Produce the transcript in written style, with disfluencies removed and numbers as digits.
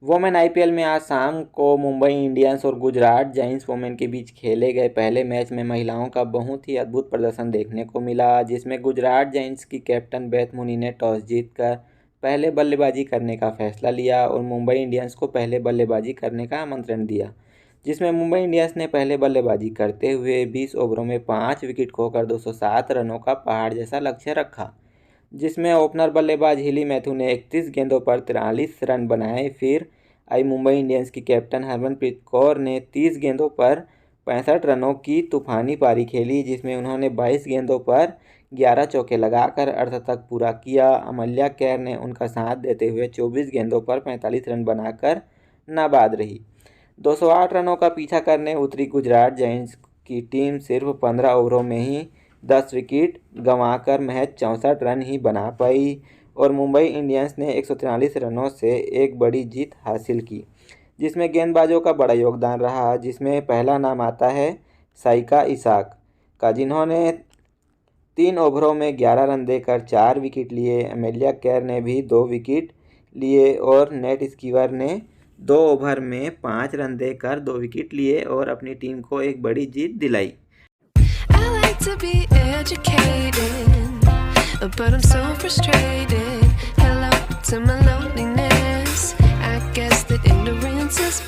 Women IPL में आज शाम को मुंबई इंडियंस और गुजरात जायंट्स वोमेन के बीच खेले गए पहले मैच में महिलाओं का बहुत ही अद्भुत प्रदर्शन देखने को मिला, जिसमें गुजरात जायंट्स की कैप्टन बेथ मुनी ने टॉस जीतकर पहले बल्लेबाजी करने का फैसला लिया और मुंबई इंडियंस को पहले बल्लेबाजी करने का आमंत्रण दिया, जिसमें मुंबई इंडियंस ने पहले बल्लेबाजी करते हुए 20 ओवरों में 5 विकेट खोकर 207 रनों का पहाड़ जैसा लक्ष्य रखा, जिसमें ओपनर बल्लेबाज हिली मैथ्यू ने 31 गेंदों पर 43 रन बनाए। फिर आई मुंबई इंडियंस की कैप्टन हरमनप्रीत कौर ने 30 गेंदों पर 65 रनों की तूफानी पारी खेली, जिसमें उन्होंने 22 गेंदों पर 11 चौके लगाकर अर्धशतक पूरा किया। अमल्या कैर ने उनका साथ देते हुए 24 गेंदों पर 45 रन बनाकर नाबाद रही। 208 रनों का पीछा करने उतरी गुजरात जायंट्स की टीम सिर्फ 15 ओवरों में ही 10 विकेट गंवाकर महज 64 रन ही बना पाई और मुंबई इंडियंस ने 143 रनों से एक बड़ी जीत हासिल की, जिसमें गेंदबाजों का बड़ा योगदान रहा, जिसमें पहला नाम आता है साइका इसाक का, जिन्होंने 3 ओवरों में 11 रन देकर 4 विकेट लिए। अमेलिया कैर ने भी 2 विकेट लिए और नेट स्कीवर ने 2 ओवर में 5 रन देकर 2 विकेट लिए और अपनी टीम को एक बड़ी जीत दिलाई। I like to be educated, but I'm so frustrated. Hello to my loneliness. I guess that ignorance is